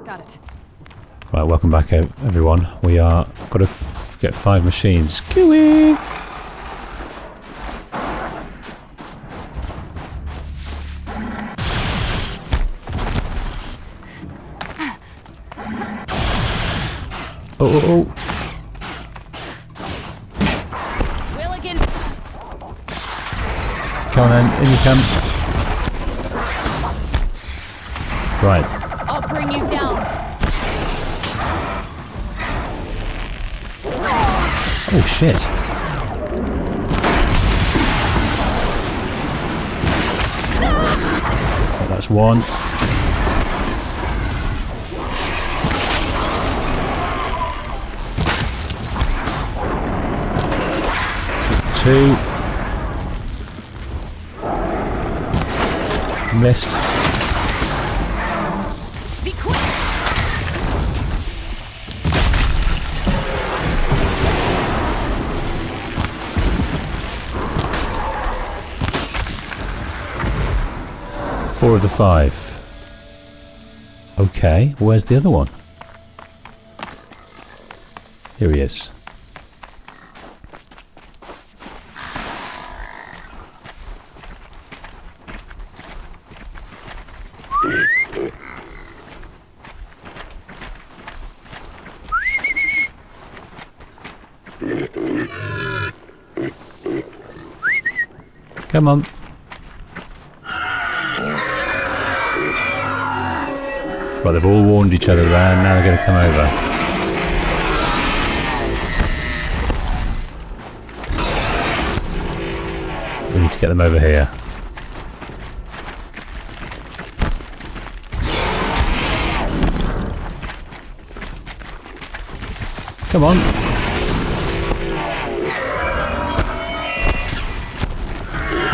Got it. Right, welcome back, everyone. We are got to get 5 machines. Kiwi. Oh. Willigan. Come on then, in you come. Right. I'll bring you down. Oh shit. Oh, that's one. Two. Missed. Be quick. Four of the 5. Okay, where's the other one? Here he is. Come on. Right, they've all warned each other there, and now they're going to come over. We need to get them over here. Come on.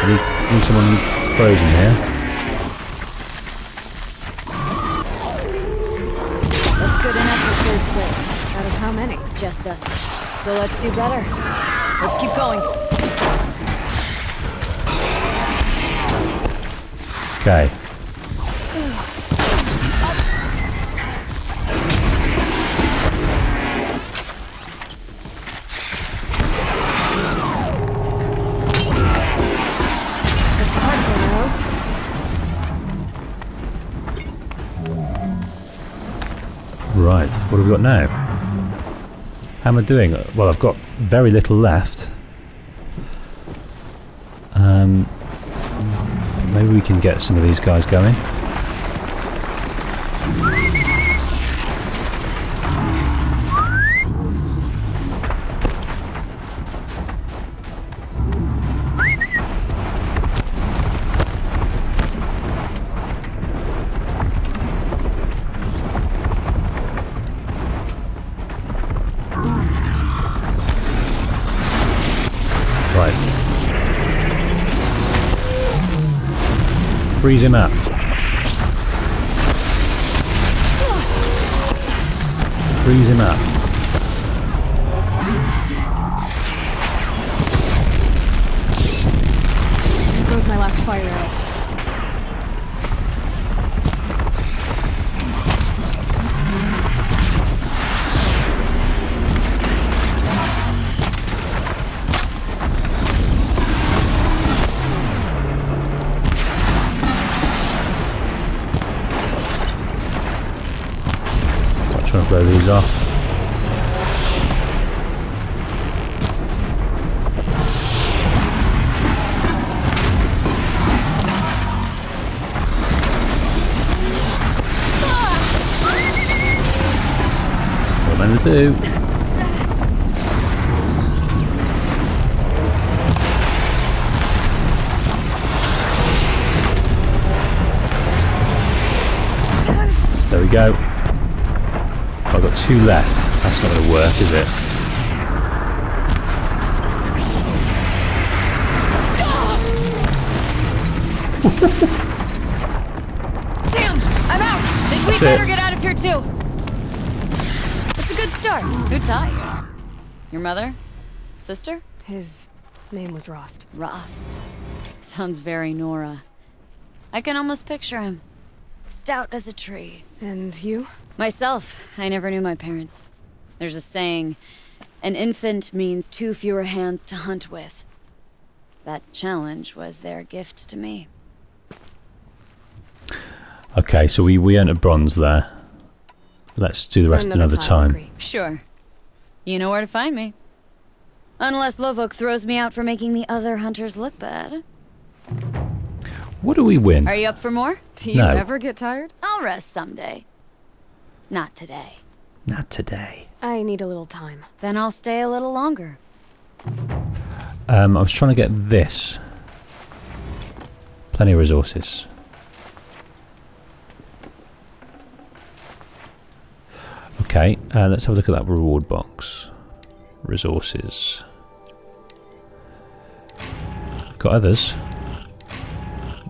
I need someone frozen here. That's good enough for 3rd place. Out of how many? Just us. So let's do better. Let's keep going. Okay. Right, what have we got now? How am I doing? Well, I've got very little left. Maybe we can get some of these guys going. Freeze him up. Freeze him up. There goes my last fire arrow. Trying to blow these off. That's what I'm going to do. There we go. I've got 2 left. That's not going to work, is it? Damn! I'm out! Think we better get out of here too! That's a good start. Who taught you? Your mother? Sister? His name was Rost. Rost. Sounds very Nora. I can almost picture him. stout as a tree. And you? Myself, I never knew my parents. There's a saying, an infant means 2 fewer hands to hunt with. That challenge was their gift to me. Okay, so we earned a bronze there. Let's do the rest another time. Sure. You know where to find me. Unless Lovok throws me out for making the other hunters look bad. What do we win? Are you up for more? Do you ever get tired? I'll rest someday. Not today. Not today. I need a little time. Then I'll stay a little longer. I was trying to get this. Plenty of resources. Okay, let's have a look at that reward box. Resources. Got others.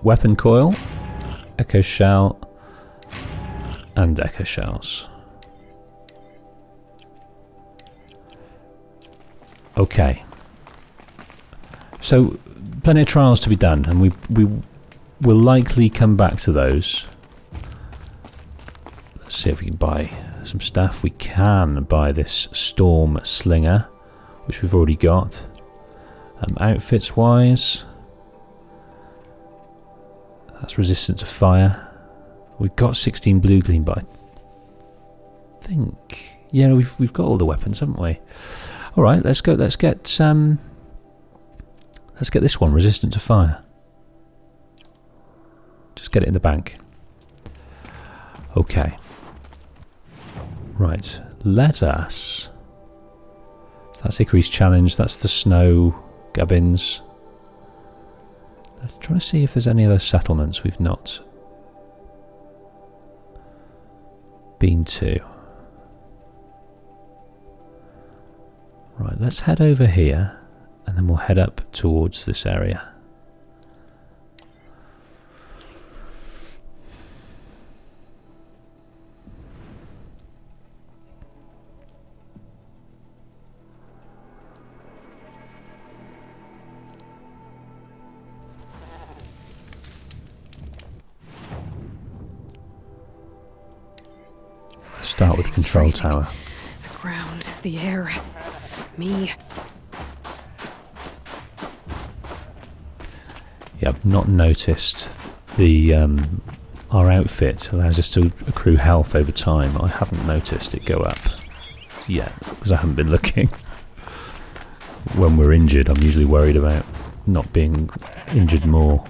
Weapon coil, echo shell, and echo shells. Okay. So, plenty of trials to be done, and we will likely come back to those. Let's see if we can buy some stuff. We can buy this storm slinger, which we've already got. Outfits wise, that's resistant to fire. We've got 16 blue gleam, but I think we've got all the weapons, haven't we? All right, let's go. Let's get this one resistant to fire. Just get it in the bank. Okay. Right, let us. So that's Ikaru's challenge. That's the snow gubbins. Let's try to see if there's any other settlements we've not been to. Right, let's head over here, and then we'll head up towards this area. Start with the control tower. The ground, the air, me. Yeah, I've not noticed the our outfit allows us to accrue health over time. I haven't noticed it go up yet because I haven't been looking. When we're injured, I'm usually worried about not being injured more.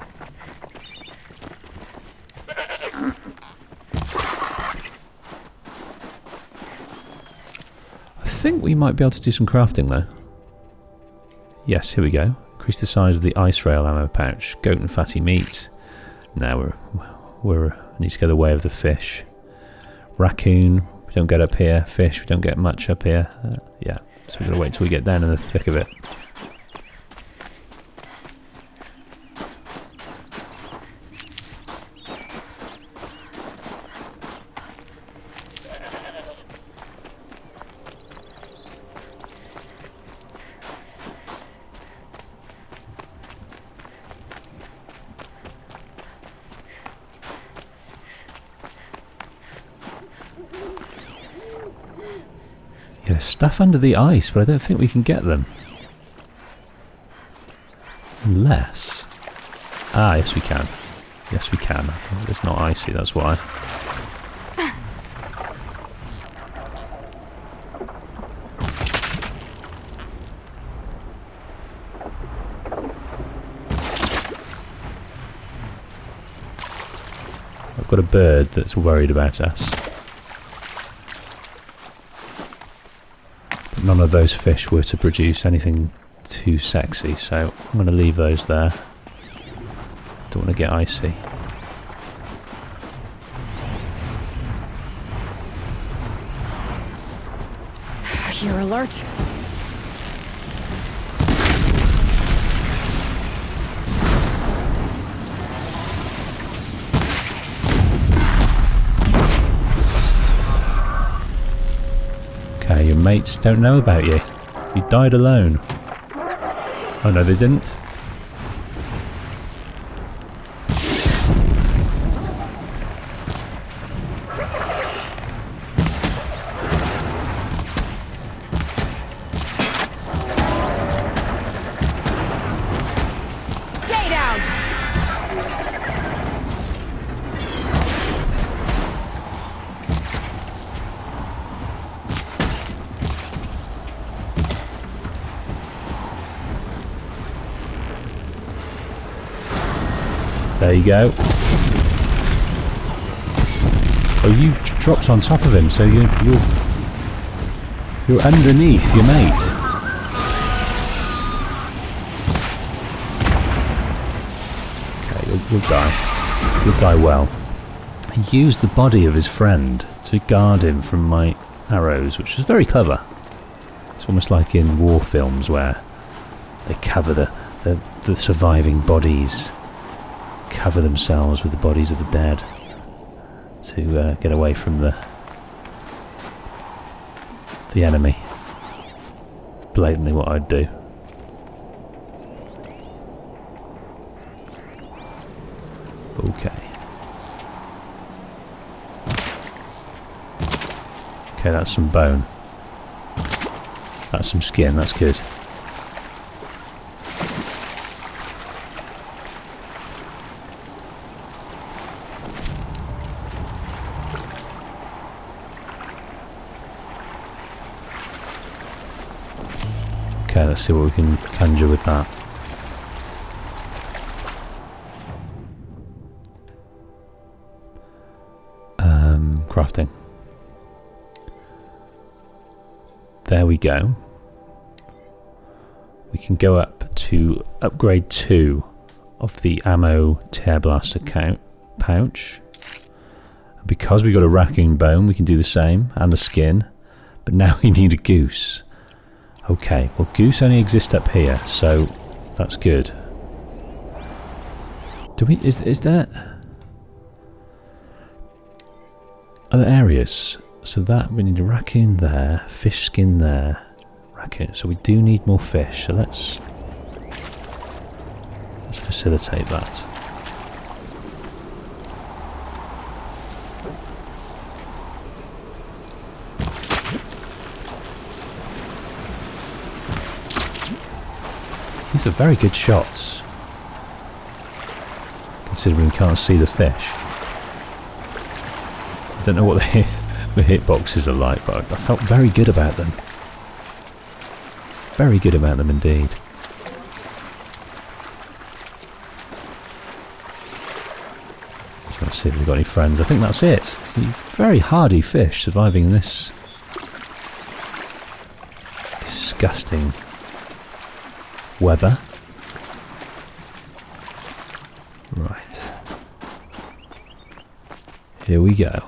I think we might be able to do some crafting though. Yes, here we go. Increase the size of the ice rail ammo pouch. Goat and fatty meat. Now we need to go the way of the fish. Raccoon. We don't get up here. Fish. We don't get much up here. Yeah. So we've got to wait till we get down in the thick of it. There's stuff under the ice, but I don't think we can get them. Unless... Ah, yes we can. Yes we can. I think it's not icy, that's why. I've got a bird that's worried about us. None of those fish were to produce anything too sexy, so I'm going to leave those there. Don't want to get icy. You're alert. Okay, your mates don't know about you. You died alone. Oh no, they didn't. There you go. Oh, you dropped on top of him, so you're underneath your mate. Okay, you'll die. You'll die well. He used the body of his friend to guard him from my arrows, which was very clever. It's almost like in war films where they cover the surviving bodies, cover themselves with the bodies of the dead to get away from the enemy. Blatantly what I'd do. Okay. Okay, that's some bone. That's some skin, that's good. Okay, let's see what we can conjure with that. Crafting. There we go. We can go up to upgrade 2 of the ammo tear blaster pouch. Because we got a raccoon bone, we can do the same, and the skin. But now we need a goose. Okay, well, goose only exists up here, so that's good. Do we? Is there other areas? So that we need a raccoon there, fish skin there, raccoon. So we do need more fish. So let's facilitate that. These are very good shots, considering we can't see the fish. I don't know what the hitboxes are like, but I felt very good about them. Very good about them indeed. Just want to see if we've got any friends. I think that's it. Very hardy fish surviving in this disgusting weather. Right. Here we go.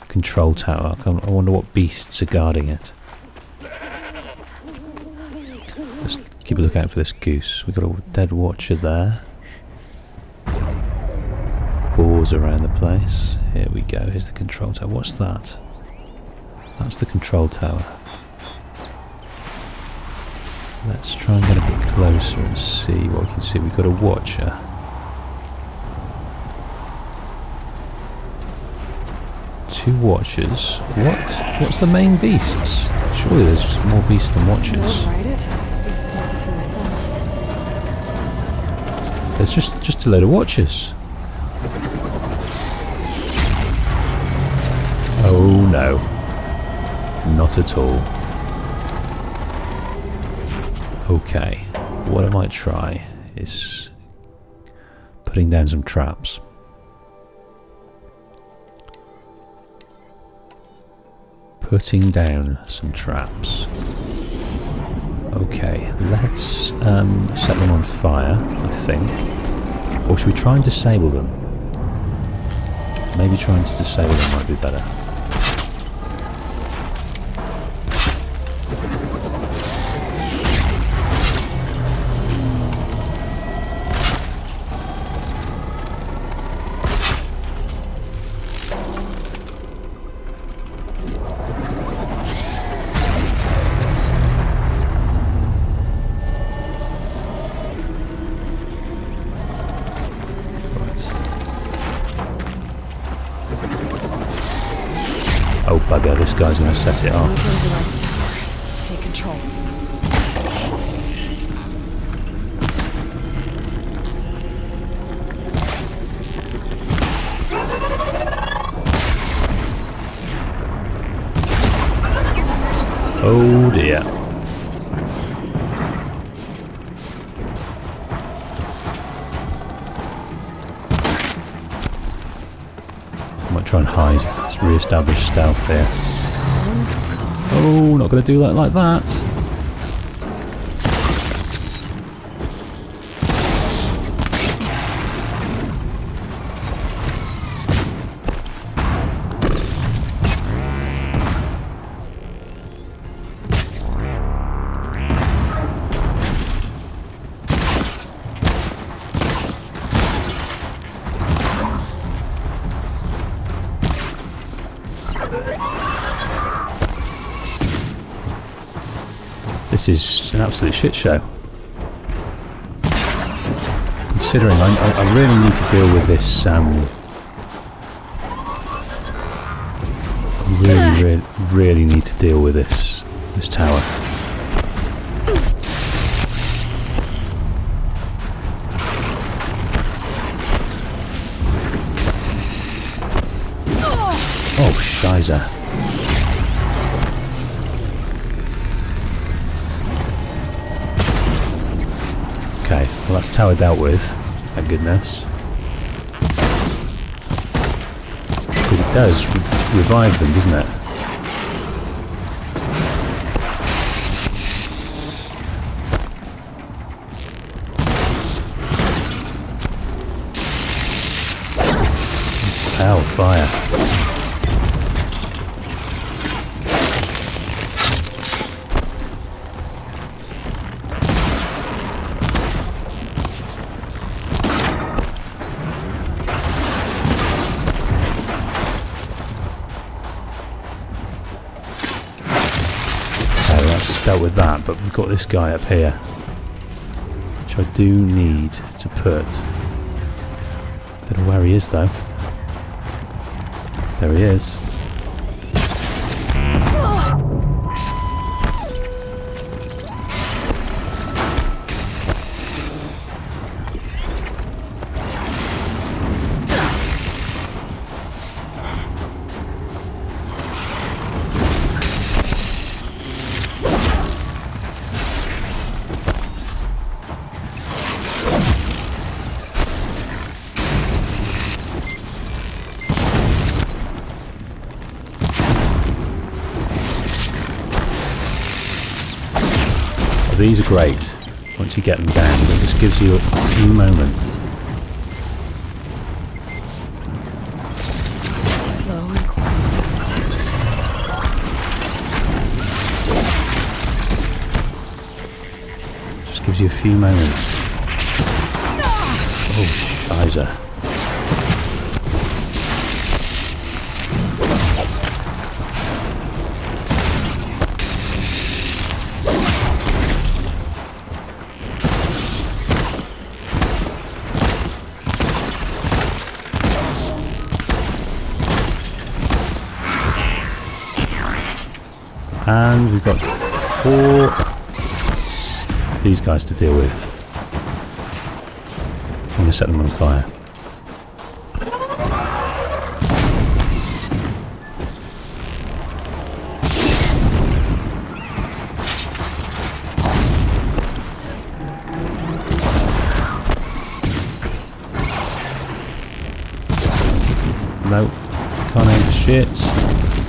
Control tower. I wonder what beasts are guarding it. Let's keep a lookout for this goose. We've got a dead watcher there. Boars around the place. Here we go. Here's the control tower. What's that? That's the control tower. Let's try and get a bit closer and see what we can see. We've got a watcher. Two watchers. What's the main beasts? Surely there's more beasts than watchers. Use the process for myself. There's just a load of watchers. Oh no. Not at all. Okay, what I might try is putting down some traps. Putting down some traps. Okay, let's set them on fire, I think. Or should we try and disable them? Maybe trying to disable them might be better. Oh bugger, this guy's going to set it off. Take control. Oh dear. Might try and hide. Let's re-establish stealth here. Oh, not going to do that like that. This is an absolute shit show. Considering I really need to deal with this. Really need to deal with this tower. Oh, Shiza. Okay, well that's tower dealt with. Thank goodness. Because it does revive them, doesn't it? Hell, fire. Dealt with that, but we've got this guy up here, which I do need to put. Don't know where he is though. There he is. These are great. Once you get them down, it just gives you a few moments. Low and quiet. Just gives you a few moments. Oh, Shiza. And we've got 4 of these guys to deal with. I'm going to set them on fire. Nope, can't aim for shit.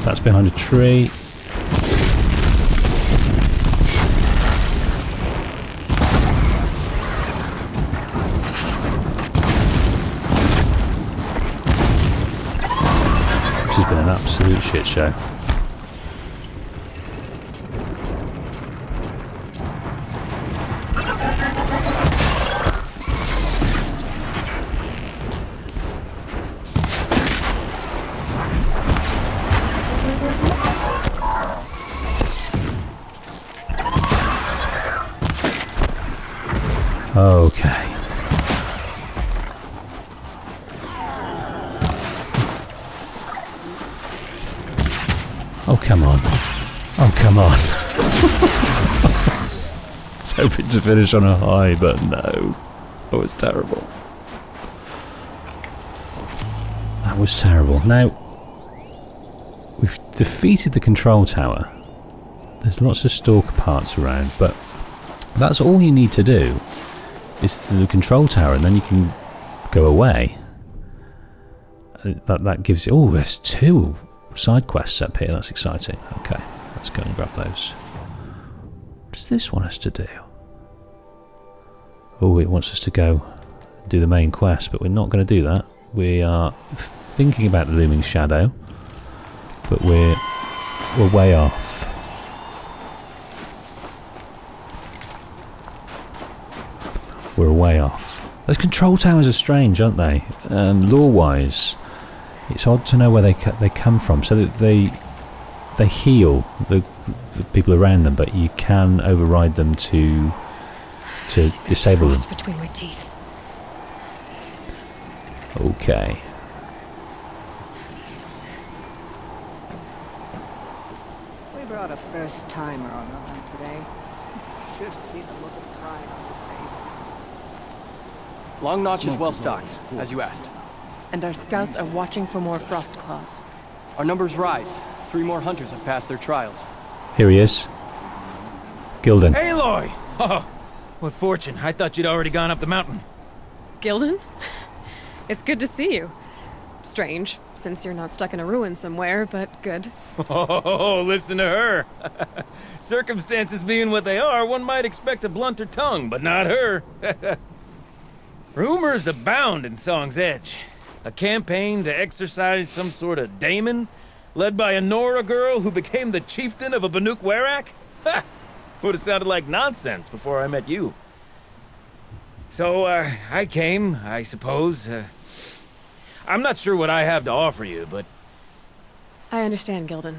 That's behind a tree. This has been an absolute shit show. Okay. Oh, come on. Oh, come on. I was hoping to finish on a high, but no. That was terrible. That was terrible. Now, we've defeated the control tower. There's lots of stalker parts around, but that's all you need to do. Is to the control tower, and then you can go away. that gives you... Oh, there's 2 side quests up here. That's exciting. Okay, let's go and grab those. What does this want us to do? Oh, it wants us to go do the main quest, but we're not going to do that. We are thinking about the looming shadow, but we're way off. We're way off. Those control towers are strange, aren't they? Lore-wise, it's odd to know where they come from. So that they heal the people around them, but you can override them to disable them. Between my teeth. Okay. We brought a first-timer on the hunt today. Should have seen the look of pride on his face. Long Notch is well stocked, as you asked. And our scouts are watching for more frost claws. Our numbers rise. 3 more hunters have passed their trials. Here he is. Gildan. Aloy! Oh, what fortune. I thought you'd already gone up the mountain. Gildan? It's good to see you. Strange, since you're not stuck in a ruin somewhere, but good. Oh, listen to her. Circumstances being what they are, one might expect a blunter tongue, but not her. Rumors abound in Song's Edge. A campaign to exorcise some sort of daemon, led by a Nora girl who became the chieftain of a Banuk Werak? Ha! Would have sounded like nonsense before I met you. So, I came, I suppose. I'm not sure what I have to offer you, but... I understand, Gildan.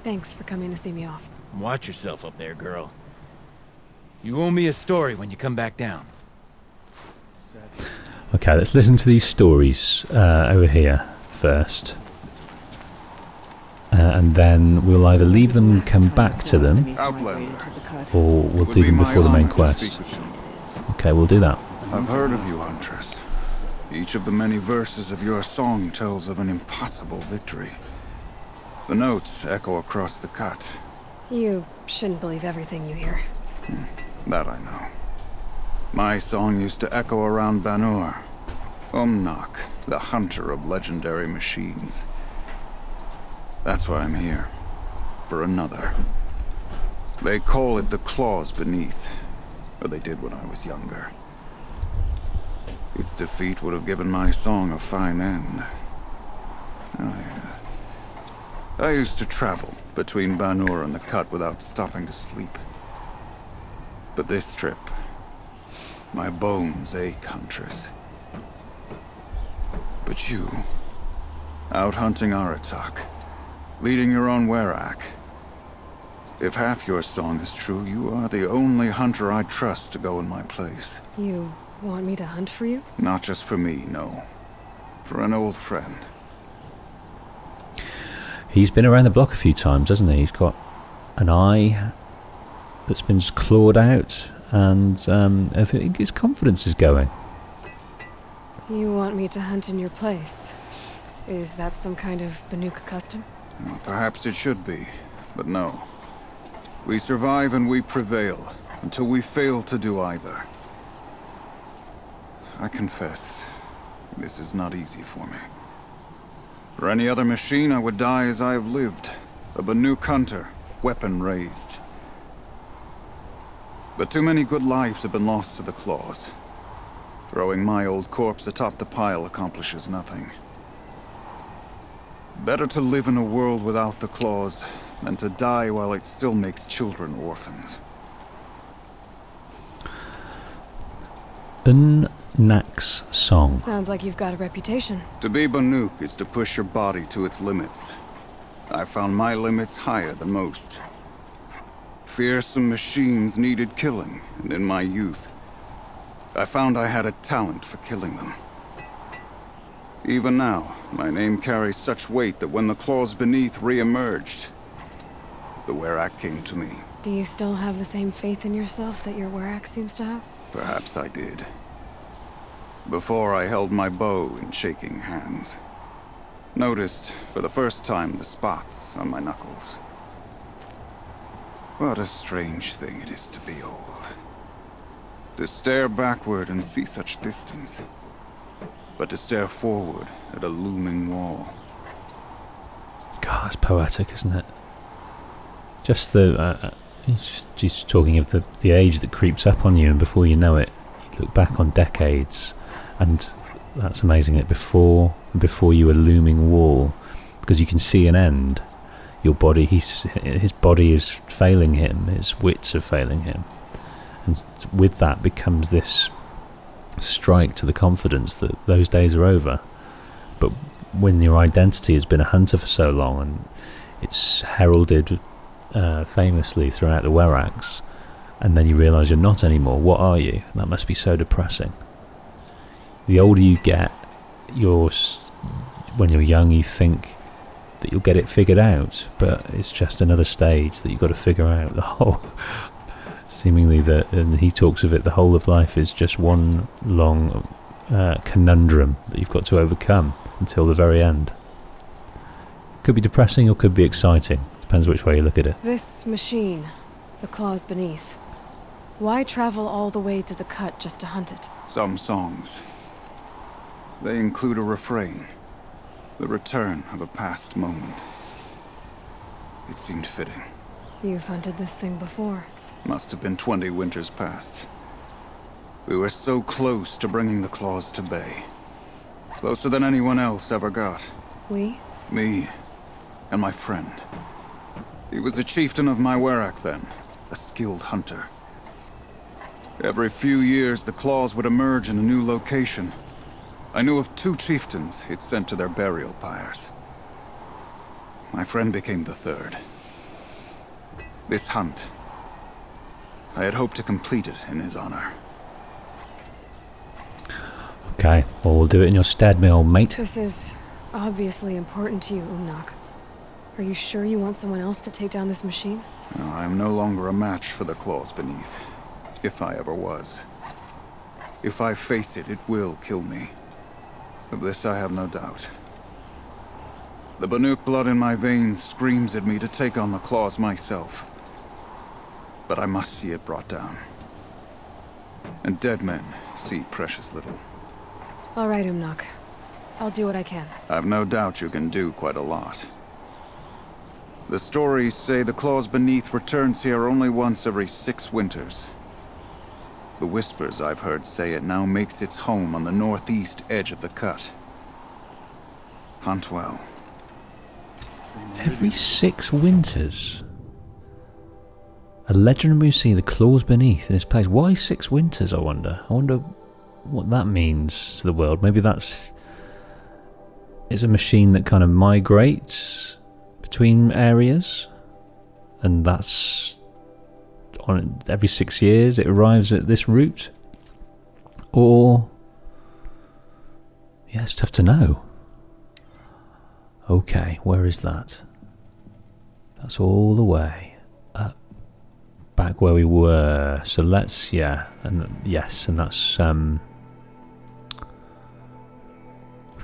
Thanks for coming to see me off. Watch yourself up there, girl. You owe me a story when you come back down. Okay, let's listen to these stories over here first. And then we'll either leave them, come back to them, or we'll do them before the main quest. Okay, we'll do that. I've heard of you, Huntress. Each of the many verses of your song tells of an impossible victory. The notes echo across the cut. You shouldn't believe everything you hear. That I know. My song used to echo around Banur. Umnak, the hunter of legendary machines. That's why I'm here. For another. They call it the claws beneath. Or they did when I was younger. Its defeat would have given my song a fine end. I used to travel between Banur and the Cut without stopping to sleep. But this trip, my bones ache, Huntress. But you, out hunting Aratak, leading your own Werak. If half your song is true, you are the only hunter I trust to go in my place. You want me to hunt for you? Not just for me, no. For an old friend. He's been around the block a few times, hasn't he? He's got an eye that's been clawed out, and I think his confidence is going. You want me to hunt in your place? Is that some kind of Banuk custom? Well, perhaps it should be, but no. We survive and we prevail, until we fail to do either. I confess, this is not easy for me. For any other machine, I would die as I have lived. A Banuk hunter, weapon raised. But too many good lives have been lost to the claws. Throwing my old corpse atop the pile accomplishes nothing. Better to live in a world without the claws than to die while it still makes children orphans. Unnak's song. Sounds like you've got a reputation. To be Banuk is to push your body to its limits. I found my limits higher than most. Fearsome machines needed killing, and in my youth, I found I had a talent for killing them. Even now, my name carries such weight that when the claws beneath re-emerged, the Werak came to me. Do you still have the same faith in yourself that your Werak seems to have? Perhaps I did. Before I held my bow in shaking hands. Noticed, for the first time, the spots on my knuckles. What a strange thing it is to be old. To stare backward and see such distance. but to stare forward at a looming wall. God, it's poetic, isn't it? Just the... just talking of the age that creeps up on you, and before you know it, you look back on decades, and that's amazing that before you a looming wall, because you can see an end. Your body, his body is failing him, his wits are failing him, and with that becomes this strike to the confidence that those days are over. But when your identity has been a hunter for so long, and it's heralded famously throughout the Weraks, and then you realise you're not anymore, what are you? That must be so depressing. The older you get, when you're young, you think that you'll get it figured out, but it's just another stage that you've got to figure out. The whole, seemingly, and he talks of it, the whole of life is just one long conundrum that you've got to overcome until the very end. Could be depressing or could be exciting. Depends which way you look at it. This machine, the claws beneath. Why travel all the way to the cut just to hunt it? Some songs. They include a refrain. The return of a past moment. It seemed fitting. You've hunted this thing before. Must have been 20 winters past. We were so close to bringing the claws to bay. Closer than anyone else ever got. We? Me and my friend. He was a chieftain of my Werak then, a skilled hunter. Every few years the claws would emerge in a new location. I knew of 2 chieftains he'd sent to their burial pyres. My friend became the 3rd. This hunt, I had hoped to complete it in his honor. Okay, well, we'll do it in your stead, my old mate. This is obviously important to you, Umnak. Are you sure you want someone else to take down this machine? No, I am no longer a match for the claws beneath, if I ever was. If I face it, it will kill me. Of this I have no doubt. The Banuk blood in my veins screams at me to take on the claws myself. But I must see it brought down. And dead men see precious little. All right, Umnak. I'll do what I can. I've no doubt you can do quite a lot. The stories say the claws beneath returns here only once every 6 winters. The whispers I've heard say it now makes its home on the northeast edge of the cut. Hunt well. Every 6 winters. A legend we see the claws beneath in its place. Why 6 winters, I wonder? I wonder what that means to the world. Maybe it's a machine that kind of migrates between areas, and that's on every 6 years it arrives at this route. Or yeah, it's tough to know. Okay, where is that? That's all the way up, back where we were. So let's, yeah, and yes, and that's we've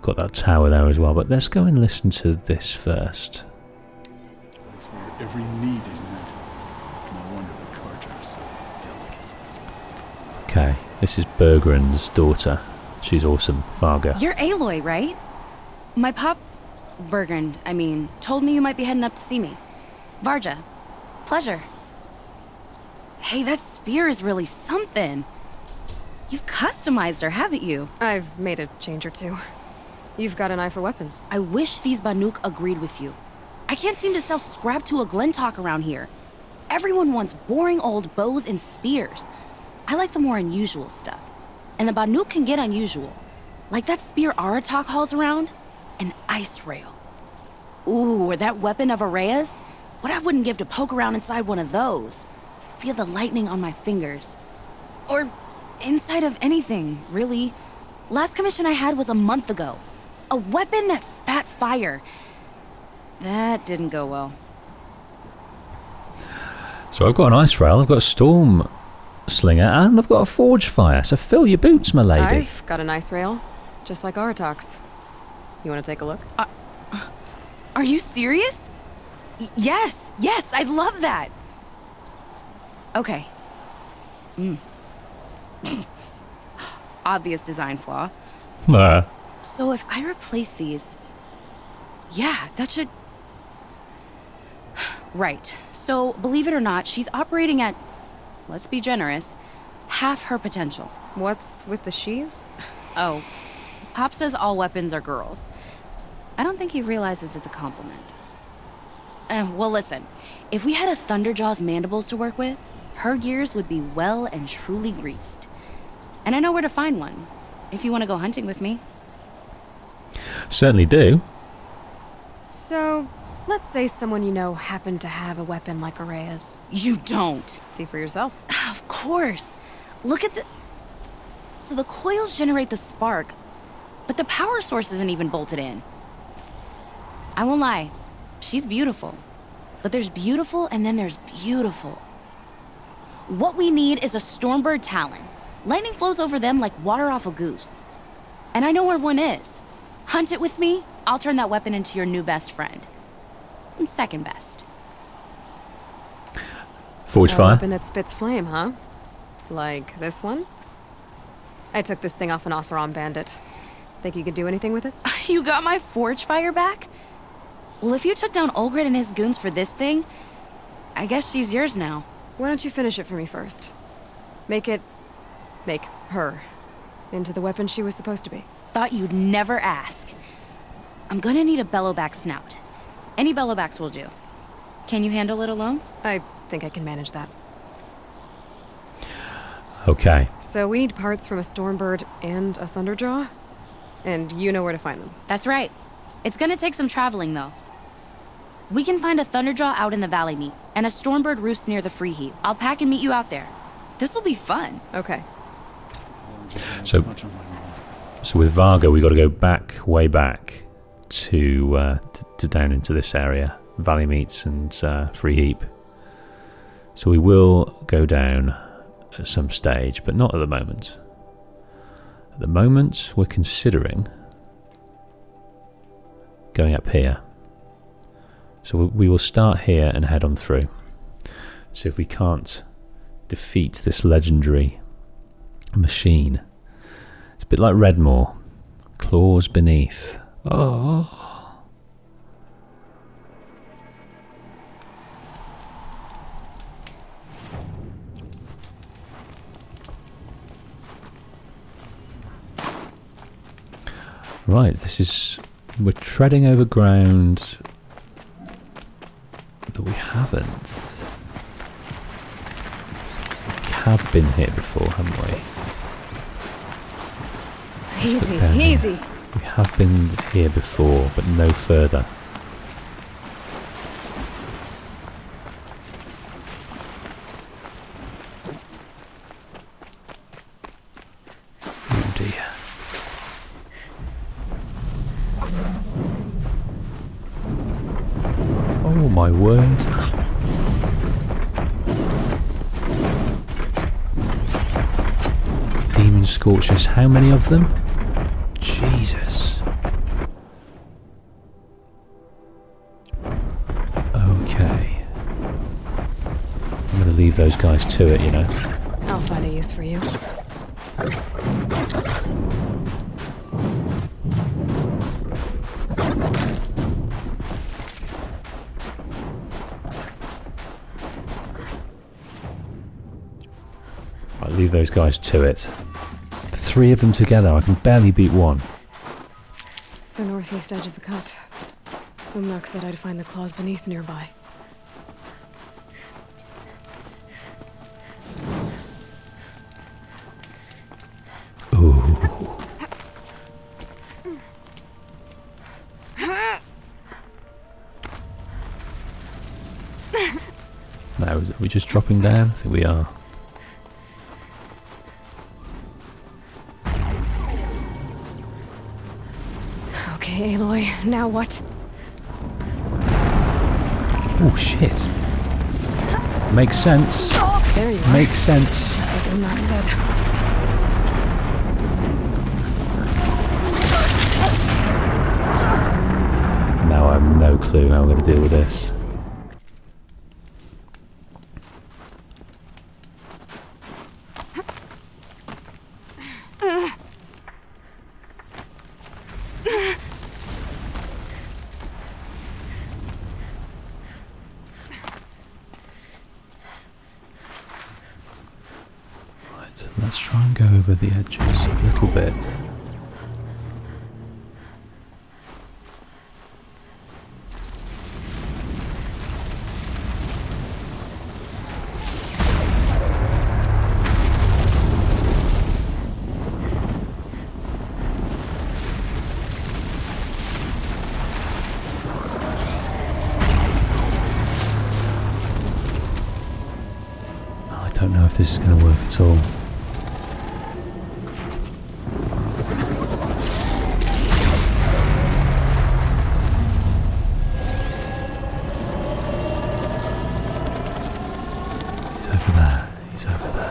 got that tower there as well. But let's go and listen to this first. That's where every need is met. No wonder the Karja are so delicate. Okay, this is Bergren's daughter. She's awesome, Varga. You're Aloy, right? My pop... Bergrand, I mean, told me you might be heading up to see me. Varja. Pleasure. Hey, that spear is really something. You've customized her, haven't you? I've made a change or two. You've got an eye for weapons. I wish these Banuk agreed with you. I can't seem to sell scrap to a Glentalk around here. Everyone wants boring old bows and spears. I like the more unusual stuff. And the Banuk can get unusual. Like that spear Aratak hauls around. An ice rail. Ooh, or that weapon of Araya's? What I wouldn't give to poke around inside one of those. Feel the lightning on my fingers. Or inside of anything, really. Last commission I had was a month ago. A weapon that spat fire. That didn't go well. So I've got an ice rail, I've got a storm slinger, and I've got a forge fire. So fill your boots, my lady. I've got an ice rail, just like Aratak's. You want to take a look? Are you serious? Yes, I'd love that. Okay. Obvious design flaw. So if I replace these... Yeah, that should... Right. So, believe it or not, she's operating at, let's be generous, half her potential. What's with the she's? Oh, Pop says all weapons are girls. I don't think he realizes it's a compliment. Well, listen. If we had a Thunderjaw's mandibles to work with, her gears would be well and truly greased. And I know where to find one, if you want to go hunting with me. Certainly do. So, let's say someone you know happened to have a weapon like Araya's. You don't. See for yourself. Of course. Look at the... So the coils generate the spark, but the power source isn't even bolted in. I won't lie. She's beautiful. But there's beautiful and then there's beautiful. What we need is a Stormbird Talon. Lightning flows over them like water off a goose. And I know where one is. Hunt it with me, I'll turn that weapon into your new best friend. And second best. Forge A fire. weapon that spits flame, huh? Like this one? I took this thing off an Oseram bandit. Think you could do anything with it? You got my forge fire back? Well, if you took down Olgrid and his goons for this thing, I guess she's yours now. Why don't you finish it for me first? Make her into the weapon she was supposed to be. Thought you'd never ask. I'm gonna need a bellowback snout. Any bellowbacks will do. Can you handle it alone? I think I can manage that. Okay. So we need parts from a Stormbird and a Thunderjaw? And you know where to find them. That's right. It's gonna take some traveling, though. We can find a Thunderjaw out in the valley meet, and a Stormbird roosts near the free heap. I'll pack and meet you out there. This'll be fun. Okay. So with Varga, we got to go back, way back, to down into this area, valley meets and free heap. So we will go down at some stage, but not at the moment. At the moment, we're considering going up here. So we will start here and head on through. See if we can't defeat this legendary machine. It's a bit like Redmore. Claws beneath. Oh. Right, we're treading over ground that we haven't. We have been here before, haven't we? Easy, easy. We have been here before, but no further. Oh dear. Oh my word. Demon Scorchers, how many of them? Jesus. Okay. I'm going to leave those guys to it, you know. I'll find a use for you. I'll leave those guys to it. The three of them together, I can barely beat one. The northeast edge of the cut. Umnak said I'd find the claws beneath nearby. Ooh. Now, are we just dropping down? I think we are. Okay, Aloy, now what? Oh shit. Makes sense. There you are. Makes sense. Just like Umnak said. Now I have no clue how I'm going to deal with this. Let's try and go over the edges a little bit. I don't know if this is going to work at all. He's over there.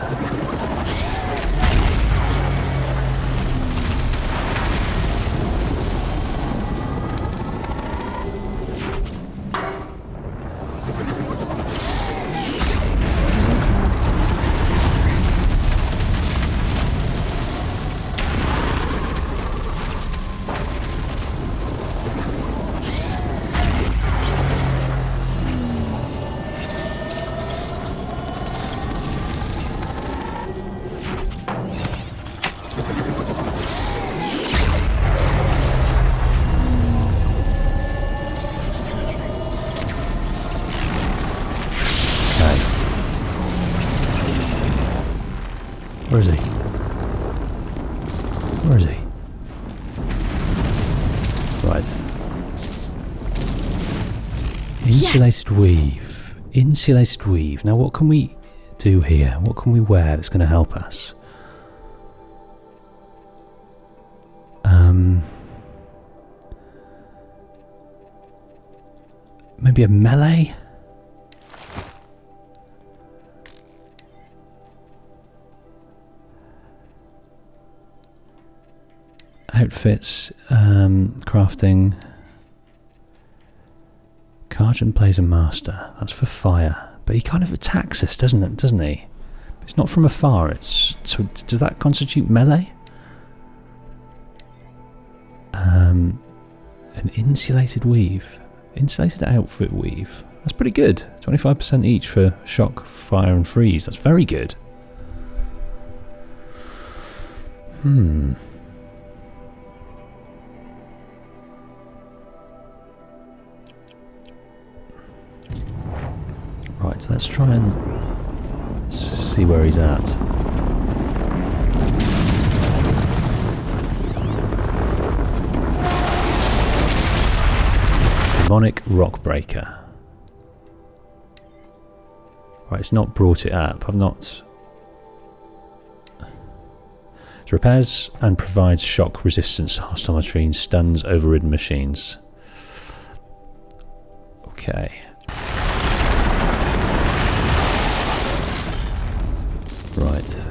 Where is he? Where is he? Right. Insulated weave. Insulated weave. Now what can we do here? What can we wear that's going to help us? Maybe a melee? Outfits, crafting. Cargent Blazer Master. That's for fire, but he kind of attacks us, doesn't he? It's not from afar. It's so. Does that constitute melee? An insulated weave, insulated outfit weave. That's pretty good. 25% each for shock, fire, and freeze. That's very good. Right, so let's try and see where he's at. Demonic Rockbreaker. Right, it's not brought it up. I've not... It repairs and provides shock resistance to hostile machines, stuns overridden machines. Okay. Right.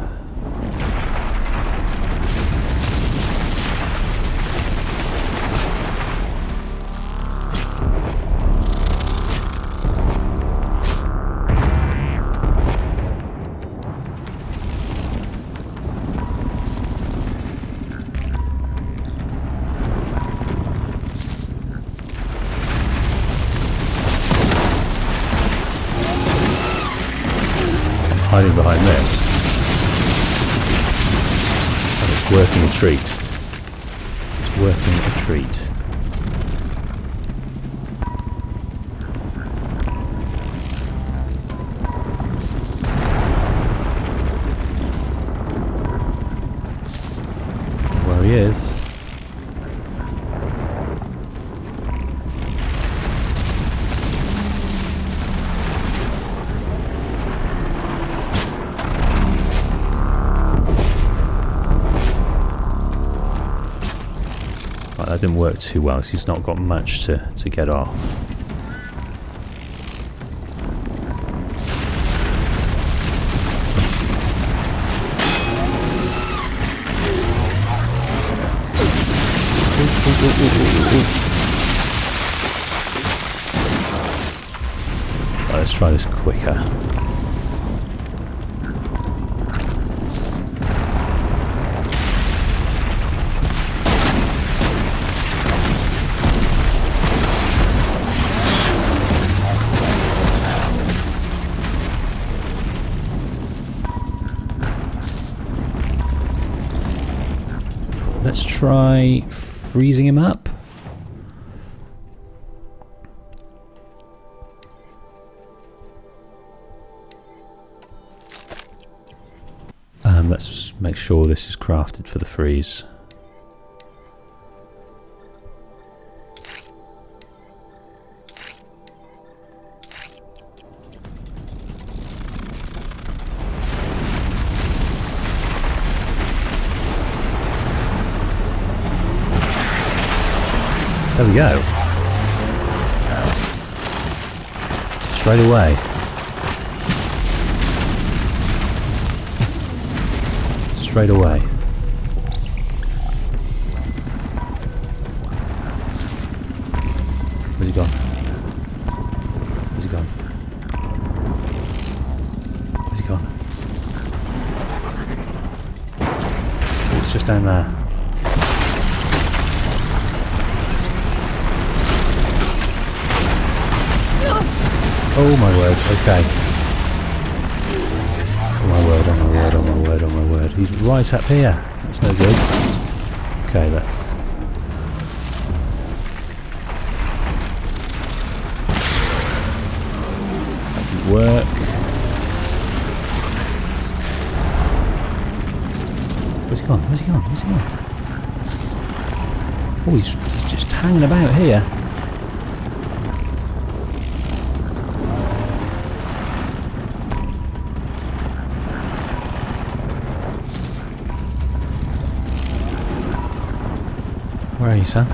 Hiding behind this. And it's working a treat. It's working a treat. Where he is. That didn't work too well, so he's not got much to get off. Right, let's try this quicker. let's try freezing him up. Let's make sure this is crafted for the freeze. There we go. Straight away. Straight away. Where's he gone? Where's he gone? Where's he gone? Oh, it's just down there. Oh my word, okay. Oh my word, oh my word, oh my word, oh my word. He's right up here. That's no good. Okay, that's... that didn't work. Where's he gone? Where's he gone? Where's he gone? Oh, he's just hanging about here. Where are you, son?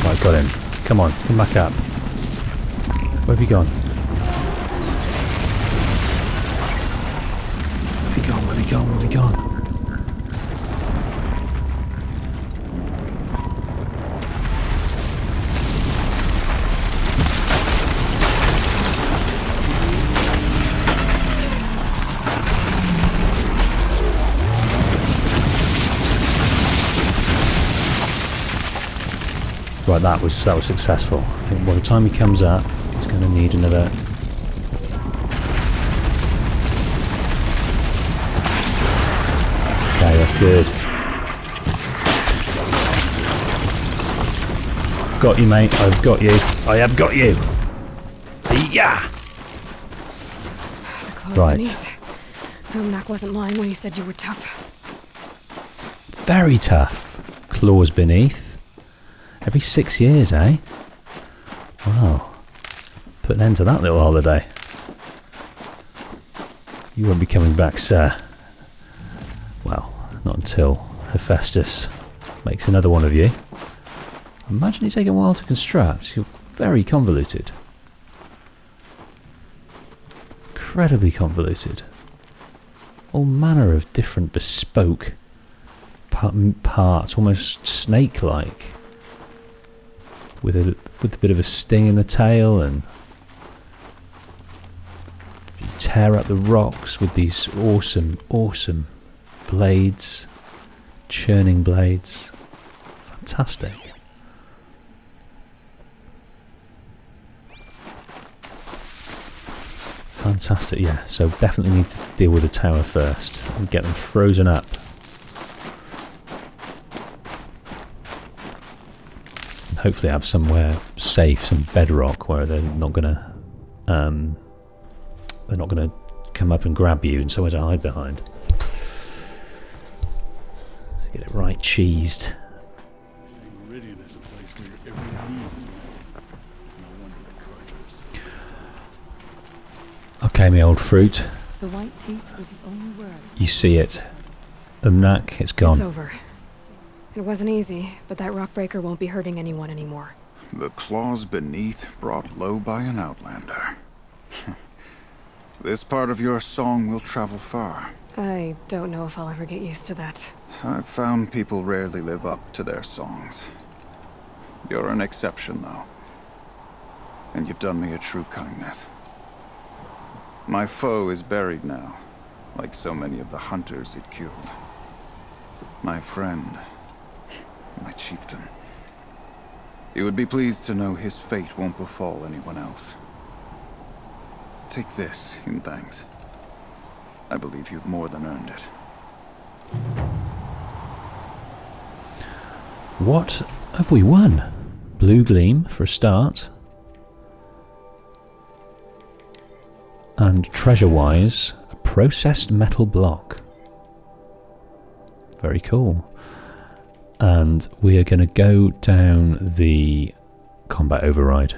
Right, got him. Come on, come back up. Where have you gone? Where have you gone? Where have you gone? Where have you gone? Right, that was successful. I think by the time he comes up, he's going to need another. Okay, that's good. I've got you, mate. I've got you. I have got you. Yeah. Right. Mac wasn't lying when he said you were tough. Very tough. Claws beneath. Every 6 years, eh? Wow. Put an end to that little holiday. You won't be coming back, sir. Well, not until Hephaestus makes another one of you. Imagine it taking a while to construct. You're very convoluted. Incredibly convoluted. All manner of different bespoke parts, almost snake-like. With a bit of a sting in the tail, and you tear up the rocks with these awesome blades, churning blades. Fantastic. Fantastic, yeah. So definitely need to deal with the tower first and get them frozen up. Hopefully have somewhere safe, some bedrock where they're not gonna come up and grab you and somewhere to hide behind. Let's get it right cheesed. Meridian is a place where your every need is met. No wonder the carters. Okay, my old fruit. The white teeth were the only word. You see it. Umnak, it's gone. It's over. It wasn't easy, but that rock breaker won't be hurting anyone anymore. The claws beneath brought low by an outlander. This part of your song will travel far. I don't know if I'll ever get used to that. I've found people rarely live up to their songs. You're an exception, though. And you've done me a true kindness. My foe is buried now, like so many of the hunters it killed. My friend, my chieftain. You would be pleased to know his fate won't befall anyone else. Take this in thanks. I believe you've more than earned it. What have we won? Blue Gleam for a start. And treasure-wise, a processed metal block. Very cool. And we are going to go down the combat override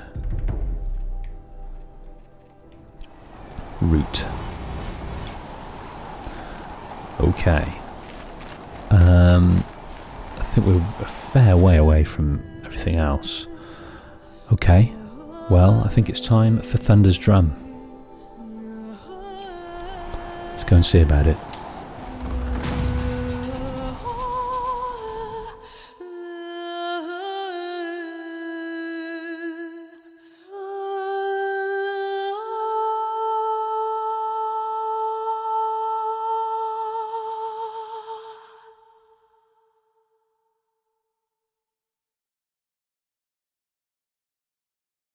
route. Okay. I think we're a fair way away from everything else. Okay. Well, I think it's time for Thunder's Drum. Let's go and see about it.